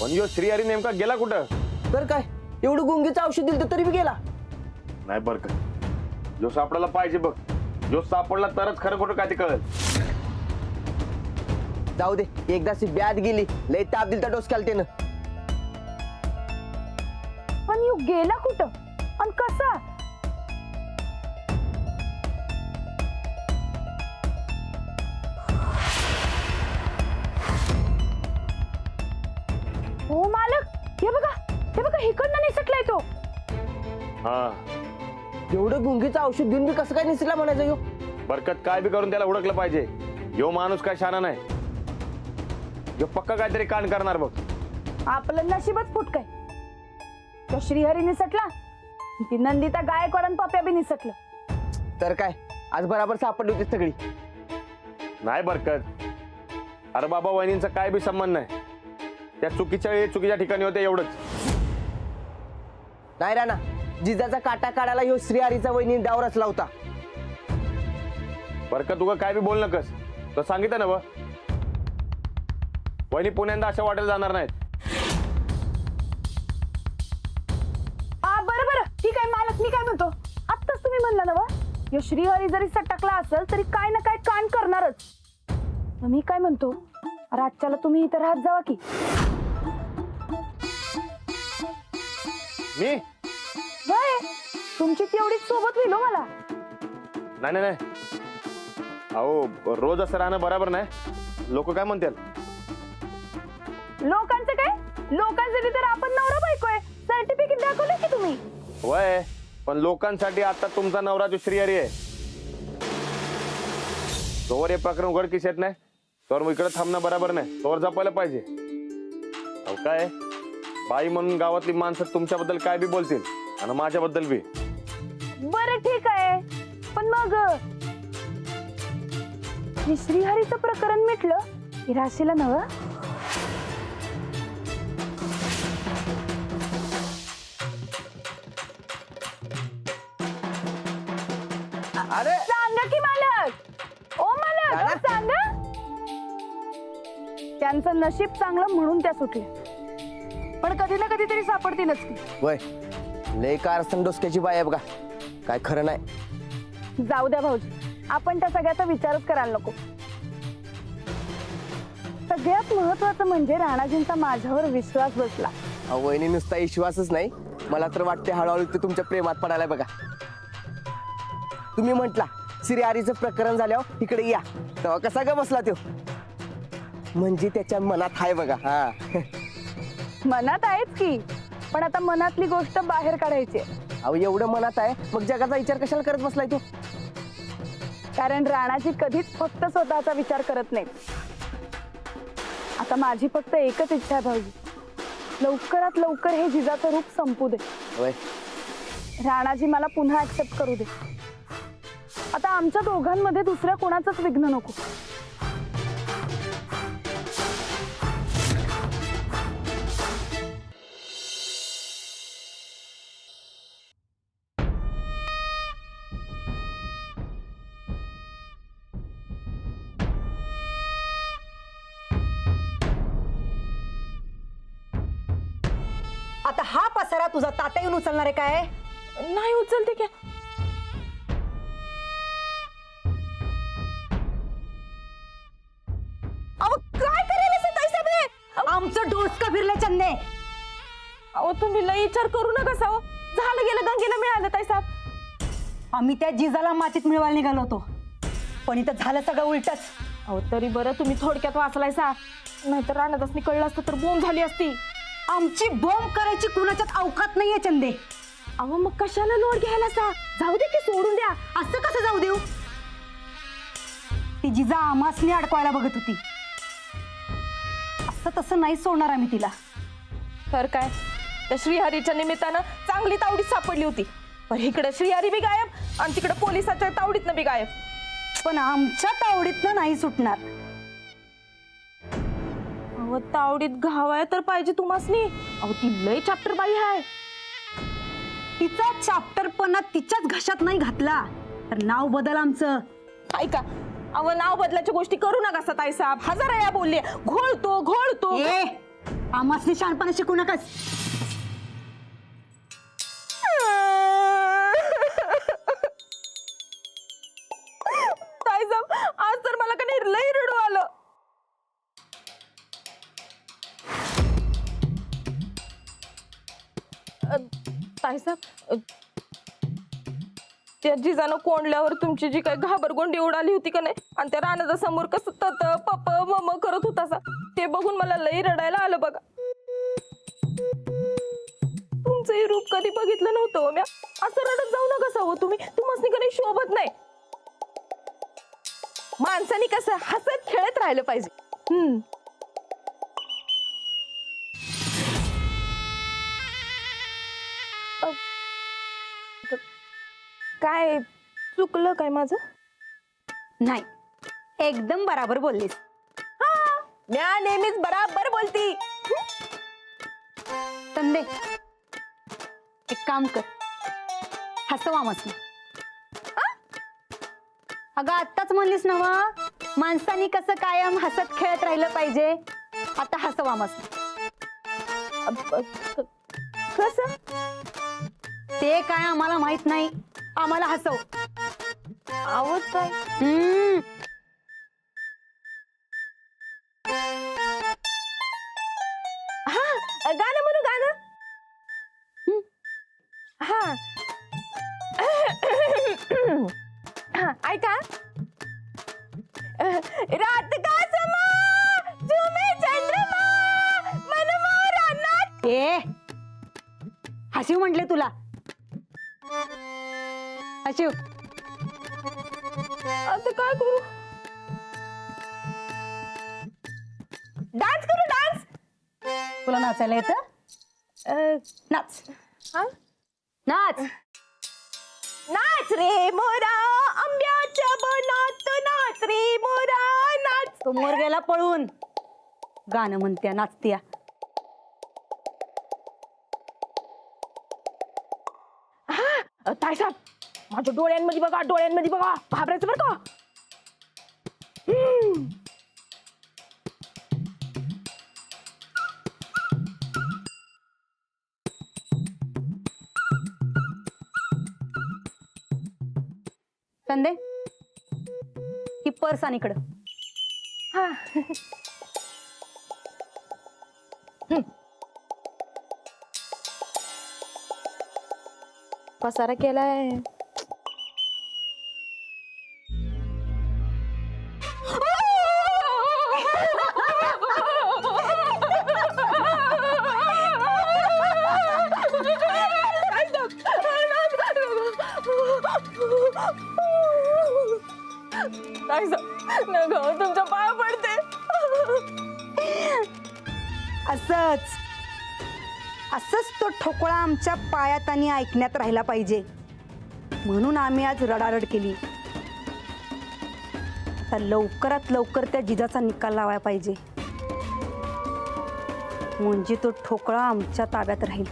पण यो श्रीहरी नेमका गेला कुठं? तर काय एवढं गुंगीचं औषध दिलं तरी बी गेला नाही बर का, जो सापडायला पाहिजे बघ, जो सापडला तरच खरं खोटं काय ते कळेल. जाऊ दे, एकदाची ब्याद गेली, लय ताप दिलता डोसक्याला त्यानं. पण यू गेला कुठं आणि कसा? हो मालक, हे बघा इकडनं निसटलाय तो. हा एवढं गुंगीचं औषध देऊन बी कसं काय निसला म्हणायचं यो? बरकत काय बी करून त्याला हुडकलं पाहिजे. यो माणूस काय शाना नाही, यो पक्का काहीतरी कांड करणार बघ. आपलं नशीबच फुटकय. तो श्रीहरी निसटला, ती नंदिता गायकवाड आणि पप्या बी निसटलं. तर काय आज बराबर सापडली होती सगळी. नाही बरकत, अरे बाबा वहिनींचा काय बी संबंध नाही, त्या चुकीच्या वेळी चुकीच्या ठिकाणी होते एवढंच. नाही राणा, जिजाचा काटा काढायला ह्यो श्रीहरीचा वहिनी डाव रचला होता. बरकत तुला काय बी बोल नकस, तर सांगितलं ना बा, वहिनी पुण्यांदा अशा वाटेला जाणार नाहीत. बरं ठीक आहे मालक, मी काय म्हणतो, आत्ताच तुम्ही म्हणला ना यो श्रीहरी जरी सटकला असेल तरी काय ना काय कांड करणारच. मग मी काय म्हणतो, रातच्याला तुम्ही इथं राहत जावा की. मी वय तुमची तेवढीच सोबत होईल हो मला. नाही नाही नाही, अहो रोज असं राहणं बरोबर नाही. लोक काय म्हणतील? लोकांचं काय, लोकांसाठी तर आपण नवरा बायको आहे, सर्टिफिकेट दाखवले की तुम्ही. वय पण लोकांसाठी आता तुमचा नवरा जो श्रीहरी आहे, तोवर हे प्रकरण उघडकीस येत नाही, तोवर मग इकडे थांबणं बरोबर नाही, तोवर जपायला पाहिजे. अहो काय बाई म्हणून गावातली माणसं तुमच्याबद्दल काय बी बोलतील आणि माझ्याबद्दल बी. बरं ठीक आहे, पण मग हे श्रीहरीचं प्रकरण मिटलं की राशीला नव. अरे सांगा की मालक, ओ मालक दादा? सांगा. त्यांचं नशीब चांगलं म्हणून त्या सुटल्या, पण कधी ना कधी तरी सापडतीलच की. वय लय कारस्थान डोसक्याची बाय आहे बघा, काय खरं नाही. जाऊ द्या भाऊजी, आपण त्या सगळ्याचा विचारच करायला नको. सगळ्यात महत्वाचं म्हणजे राणाजींचा माझ्यावर विश्वास बसला. अहो, वहिनी नुसता विश्वासच नाही, मला तर वाटते हळूहळू ते तुमच्या प्रेमात पडायला बघा. तुम्ही म्हटला श्रीहरीचं प्रकरण झाल्यावर इकडे या, तेव्हा कसा ग बसला तो? म्हणजे त्याच्या मनात आहे बघा. हा मनात आहेच की, पण आता मनातली गोष्ट बाहेर काढायची. अहो एवढं मनात आहे, मग जगाचा विचार कशाला करत बसलाय तो? कारण राणाजी कधीच फक्त स्वतःचा विचार करत नाही. आता माझी फक्त एकच इच्छा आहे भाऊजी, लवकरात लवकर हे जिजाचं रूप संपू दे. होय राणाजी मला पुन्हा ऍक्सेप्ट करू दे. आता आमच्या दोघांमध्ये दुसऱ्या कोणाचंच विघ्न नको. आता हा पसारा तुझा तात्या येऊन उचलणार आहे काय? नाही उचलते क्या? अहो काय करायला आमचं डोसकं फिरलं चन्ने. अहो तुम्ही लई विचार करू नका साव, झालं गेलं गंगेला मिळालं ताई साहेब. आम्ही त्या जिजाला मातीत मिळवायला निघालो होतो, पण इथं झालं सगळं उलटच. अहो तरी बरं तुम्ही थोडक्यात वाचलाय सा, नाहीतर रानातच कळलं असतं तर बोंब झाली असती. आमची बॉम्ब करायची कुणाच्यात अवकात नाहीये चंदे. अहो मग कशाला लोड घ्यायला सा, जाऊ दे की सोडून द्या. असं कसं जाऊ देऊ? ती जिजा आमासने अडकवायला बघत होती, असं तसं नाही सोडणार आम्ही तिला. तर काय, त्या श्रीहरीच्या निमित्तानं चांगली तावडीत सापडली होती, पण इकडे श्रीहरी बी गायब आणि तिकडे पोलिसाच्या तावडीतनं बी गायब. पण आमच्या तावडीतनं नाही सुटणार. अहो तावडीत घावाय तर पाहिजे तुम्हासनी. अहो ती लय चॅप्टर बाई आहे. तिचा चॅप्टरपणा तिच्याच घशात नाही घातला तर नाव बदल आमचं. ऐका, अहो नाव बदलाच्या गोष्टी करू नका सताई साहेब, हजार वेळा बोलले घोळतो घोळतो. ए आम्हासनी शहाणपणा शिकू नकास. ताईसाहेब आज तर मला का नाही लई रडू आलं. ताईसाहेब त्या जिजानं कोंडल्यावर तुमची जी काही घाबरगोंडी उडाली होती का नाही आणि त्या रानाचा समोर कसं तत पप मम करत होता ते बघून मला लई रडायला आलं बघा. तुमचं हे रूप कधी बघितलं नव्हतं हो म्या. असं रडत जाऊ नका हो तुम्ही. तुम्हाला कधी शोभत नाही. माणसाने कसं हसत खेळत राहिलं पाहिजे. काय चुकलं काय माझं? नाही, एकदम बराबर बोललीस. म्या नेहमीच बराबर बोलती. संदे, एक काम कर, हसवा मस्त. अगं आत्ताच म्हणलीस ना माणसानी कसं कायम हसत खेळत राहिलं पाहिजे. आता हसवा मस्त. कसं? ते काय आम्हाला माहित नाही, आम्हाला हसव. आवड काय? हा गाणं म्हणू गाणं. हा हा ऐका. रात का समा झुमे चंद्रमा मनमोरा नाच. ए हसीव म्हटले तुला. हसीव. आता काय करू? डान्स करू डान्स. तुला नाचायला येतं? नाच. हा नाच. नाच रे मोरा आंब्याच्या बनात नाच रे मोरा नाच. तो मोर गेला पळून. गाणं म्हणत्या नाचत्या. ताईसाहेब माझ्या डोळ्यांमध्ये बघा, डोळ्यांमध्ये बघा. घाबरायचं बरं का. संदे, ही पर्स आणि इकडं. हा पसारा केलाय. तुमच्या पाया पडते. असंच असंच तो ठोकळा आमच्या पायात आणि ऐकण्यात राहिला पाहिजे म्हणून आम्ही आज रडारड केली. आता लवकरात लवकर त्या जिजाचा निकाल लावायला पाहिजे म्हणजे तो ठोकळा आमच्या ताब्यात राहील.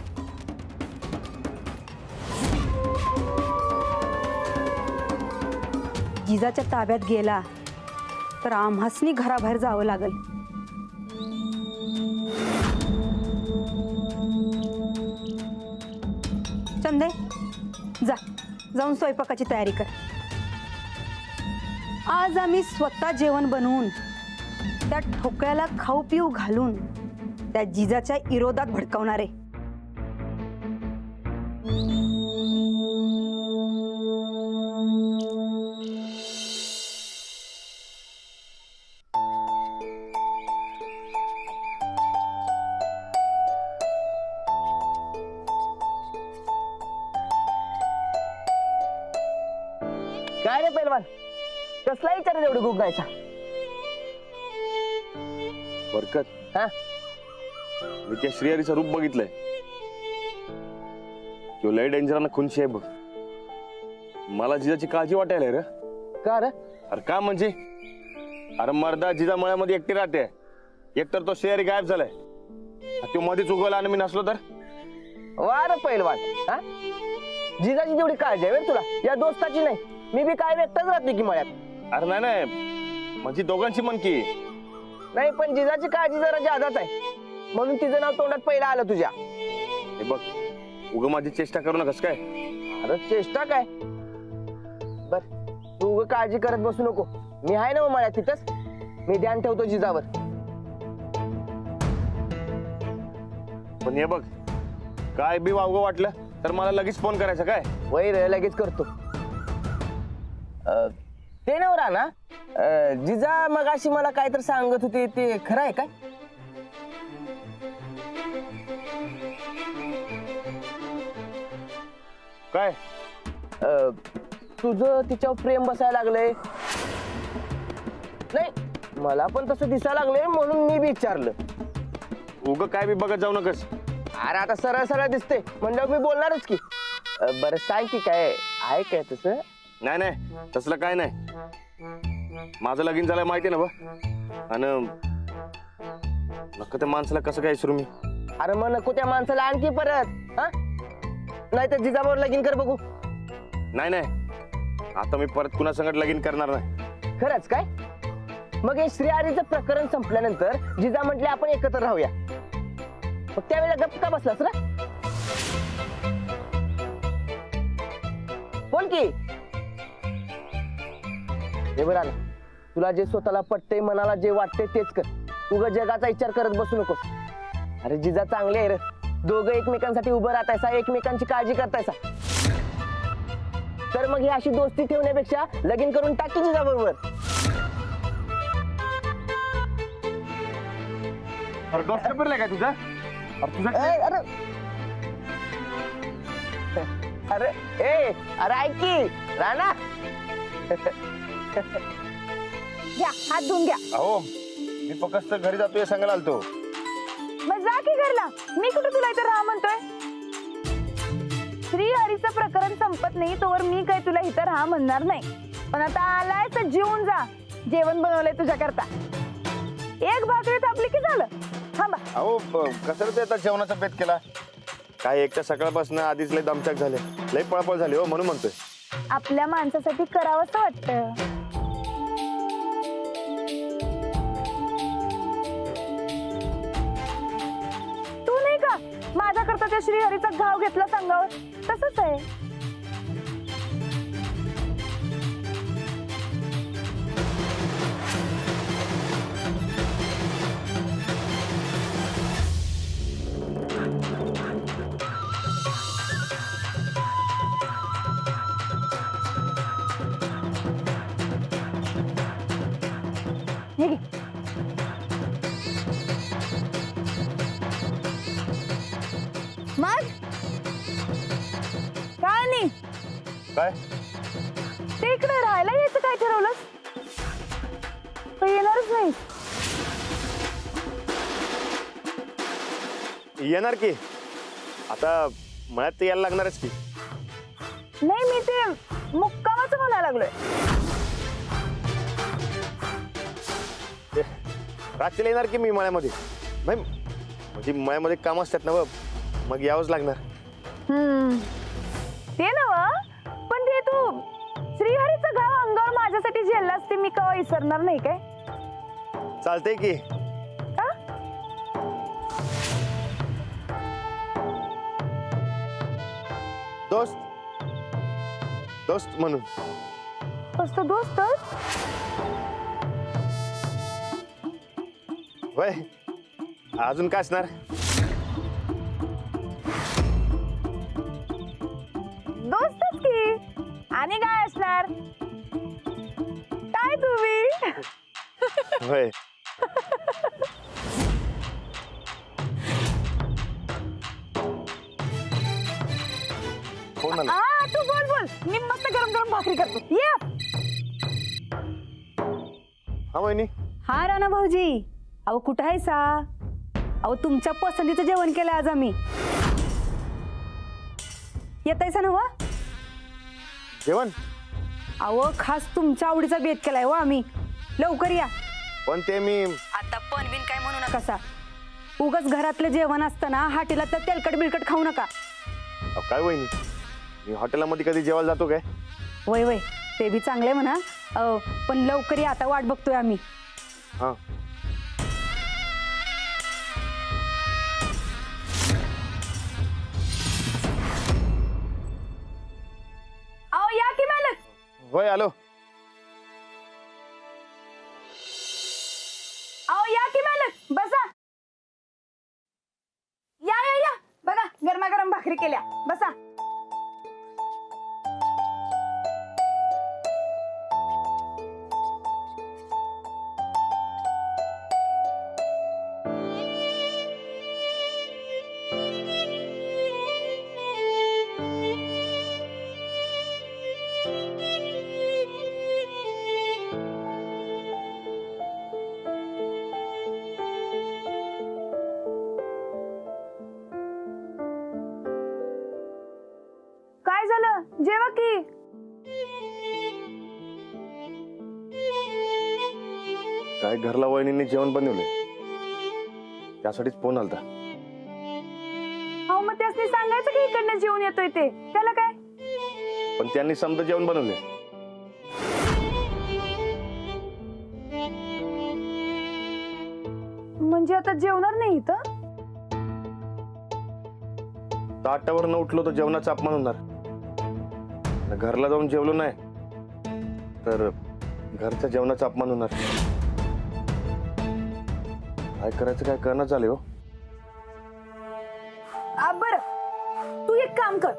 जिजाच्या ताब्यात गेला तर आम्हासनी घराबाहेर जावं लागल. चंदे, जाऊन स्वयंपाकाची तयारी कर. आज आम्ही स्वतः जेवण बनवून त्या ठोकळ्याला खाऊ पिऊ घालून त्या जिजाच्या विरोधात भडकावणार आहे. काय रे पैलवान, कसला विचार एवढं गुगायचा? बरकत, हा मी त्या श्रीहरीचं रूप बघितलंय. तो लय डेंजरानं खुनशी आहे बघ. मला जिजाची काळजी वाटायला रे. का रे? अरे का म्हणजे, अरे मर्दा जिजा मळ्यामध्ये एकटी राहते. एकतर तो श्रीहरी गायब झालाय. तो मध्येच उगवला आणि मी नसलो तर. वा रे पैलवान, हा जिजाची जेवढी काळजी आहे तुला, या दोस्ताची नाही. मी बी काय एकटाच राहते की मळ्यात. अरे नाही नाही, म्हणजे दोघांची मन की. नाही पण जिजाची काळजी जरा जादाच आहे. म्हणून तिचं नाव तोंडात पहिलं आलं तुझ्या. हे बघ, उगं माझी चेष्टा करू नकस काय. अरे चेष्टा काय. बर तू उगा काळजी करत बसू नको, मी आहे ना मला तिथंच. मी ध्यान ठेवतो जिजावर. पण हे बघ, काय बी वावगं वाटलं तर मला लगेच फोन करायचा काय. वय रे, लगेच करतो. ते नवरा ना, जिजा मगाशी मला काय तर सांगत होते, ते खरं आहे काय? काय तुझं तिच्यावर प्रेम बसायला लागलंय. नाही, मला पण तसं दिसायला लागलंय म्हणून मी विचारलं. उगं काय बी बघत जाऊ नकस. अरे आता सरळ सरळ दिसते म्हणल्यावर मी बोलणारच की. बरं सांग की काय आहे काय तसं? नाही नाही, तसलं काय नाही. माझं लगीन झालंय माहिती ना बा. आणि नक्की त्या माणसाला कसं काय विसरू मी. अरे मग नको त्या माणसाला आणखी परत. हा, नाही तर जिजाबावर लगीन कर बघू. नाही नाही, आता मी परत कुणा संगत लगीन करणार नाही. खरंच काय? मग हे श्रीहरीचं प्रकरण संपल्यानंतर जिजा म्हटले आपण एकत्र राहूया. मग त्यावेळेला गप्प का बसलास रे? बोल की. हे बरं आलं, तुला जे स्वतःला पटतंय, मनाला जे वाटतंय तेच कर. उगा जगाचा विचार करत बसू नकोस. अरे जिजा चांगले आहे रे, दोघं एकमेकांसाठी उभं राहतायसा, एकमेकांची काळजी करतायसा. तर मग ही अशी दोस्ती ठेवण्यापेक्षा लगीन करून टाकी जिजा बरोबर. दोस्त पेरलाय काय तुझा? अरे अरे ए अरे ऐक की राणा. घ्या, हात धुवून घ्या. अहो, मी फक्त घरी जातोय सांगायला आलतो. मग जा की घरला. मी कुठे तुला इथं राहा म्हणतोय? श्रीहरीचं प्रकरण संपत नाही तोवर मी काय तुला इथं राहा म्हणणार नाही. पण आता आलाय तर जेवून जा. जेवण बनवलंय तुझ्या करता. एक भाकरी थापली की झालं. थांबा. अहो, कसं ते आता जेवणाचा बेत केला काय. एकच्या सकाळपासून आधीच लय दमचाक झाले, लय पळपळ झाली हो, म्हणून म्हणतोय. आपल्या माणसासाठी करावंसं वाटतं. तू नाही का माझ्या करता त्या श्रीहरीचा घाव घेतला सांगावर? तसंच आहे. हे घे. मग काय नाही, काय ते इकडे राहायला यायचं काय ठरवलंस? तू येणारच नाही. येणार की. आता मळ्यात तर यायला लागणारच की. नाही, मी ते मुक्कामाचं म्हणायला लागलोय. रात्रीला येणार की मी मळ्यामध्ये. म्हणजे मळ्यामध्ये काम असतात ना बघ, मग यावंच लागणार. ते नव, पण ते तू श्रीहरीचं घाव अंगावर माझ्यासाठी झेललास ते मी कवा विसरणार नाही काय? चालतंय की. का? दोस्त दोस्त म्हणून. फक्त दोस्तच? होय, अजून काय असणार? दोस्तच की. आणि काय असणार? काय तुम्ही? होय. कोण आलं? हा, तू बोल बोल. मी मस्त गरम गरम भाकरी करतो. ये. हा वहिनी. हा राणा भाऊजी, अहो कुठं आहे सा? अहो तुमच्या पसंतीचं जेवण केलं आज आम्ही. येतायसा ना व? जेवण? अहो खास तुमच्या आवडीचा बेत केलाय हो आम्ही. लवकर या. पण ते मी आता पण बिन काय म्हणू नका सा. उगाच घरातलं जेवण असताना हाटीला तर तेलकट बिलकट खाऊ नका. काय वहिनी, मी हॉटेलमध्ये कधी जेवायला जातो काय? वय वय, ते बी चांगले म्हणा. पण लवकर या, आता वाट बघतोय आम्ही. हा. होय आलो. अहो या की मालक, बसा. या या या, बघा गरमागरम भाकरी केल्या, बसा. काय झालं, जेवा की. काय घरला वहिनींनी जेवण बनवले, त्यासाठीच फोन आलता. अहो मग त्यासनी सांगायचं की इकडनं जेवून येतोय ते, त्याला काय. पण त्यांनी समजा जेवण बनवले. म्हणजे आता जेवणार नाही इथं. ताटावर उठलो तर जेवणाचा अपमान होणार. आणि घरला जाऊन जेवलो नाही तर घरच्या जेवणाचा अपमान होणार. काय करायचं काय करणं चालेल हो. बर, तू एक काम कर,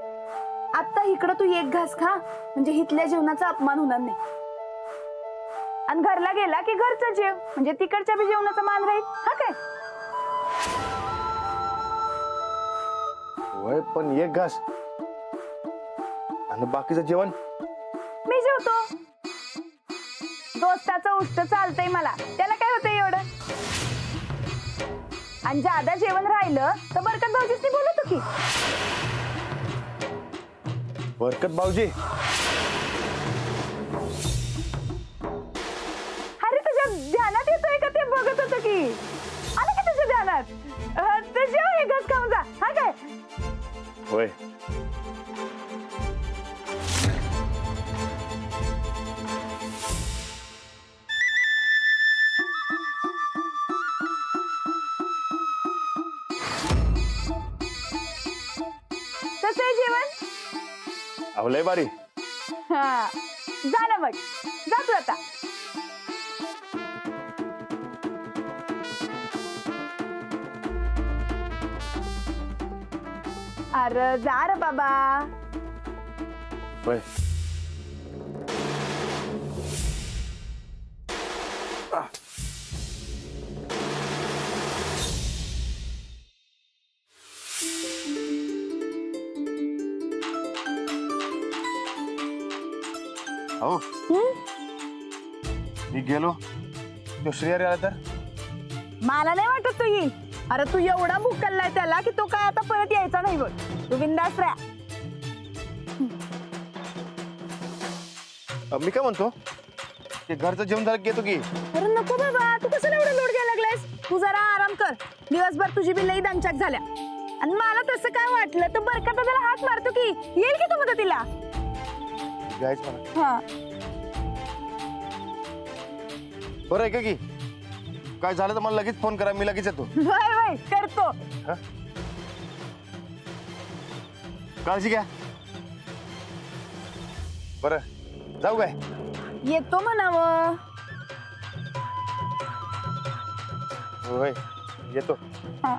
आता इकडं तू एक घास खा, म्हणजे इथल्या जेवणाचा अपमान होणार नाही. आणि घरला गेला की घरचं जेव, म्हणजे तिकडच्या बी जेवणाचा मान राहील. हा काय. होय पण एक घास आणि बाकीचं जेवण. मी जेवतो, दोस्ताचं उष्ट चालतंय मला, त्याला काय होतंय एवढं. आणि ज्यादा जेवण राहिलं तर बरकत भाऊजीसनी बोलवतो की. बरकत भाऊजी. अरे तुझ्या ध्यानात येतोय का ते बघत होतं की. आलं की तुझ्या ध्यानात. तर जेव, हे घास खाऊन जा. हा काय. होय. कसं आहे जेवण. अहो लय बारी. हा जा ना मग, जा तू आता. अरे जा रे बाबा. होय. हो मी गेलो तो श्रेयर आला तर. मला नाही वाटत तू येईल. अरे तू एवढा भुकललाय त्याला की तो काय आता परत यायचा नाही बघ. तू बिंदास राहा. मी काय म्हणतो ते घरचं जेवण झालं की येतो की. अरे नको बाबा, तू कसं एवढं लोड घ्यायला लागलायस. तू जरा आराम कर, दिवसभर तुझी बी लई दमचाक झाल्या. आणि मला तसं काय वाटलं तर बरकत त्याला हात मारतो की येईल की तू मदतीला. जायचं मला. हा बरं आहे का की काय झालं तर मला लगेच फोन करा, मी लगेच येतो. वय वय करतो. हा? काळजी घ्या. बरं जाऊ काय. येतो म्हणावं. होय येतो. हा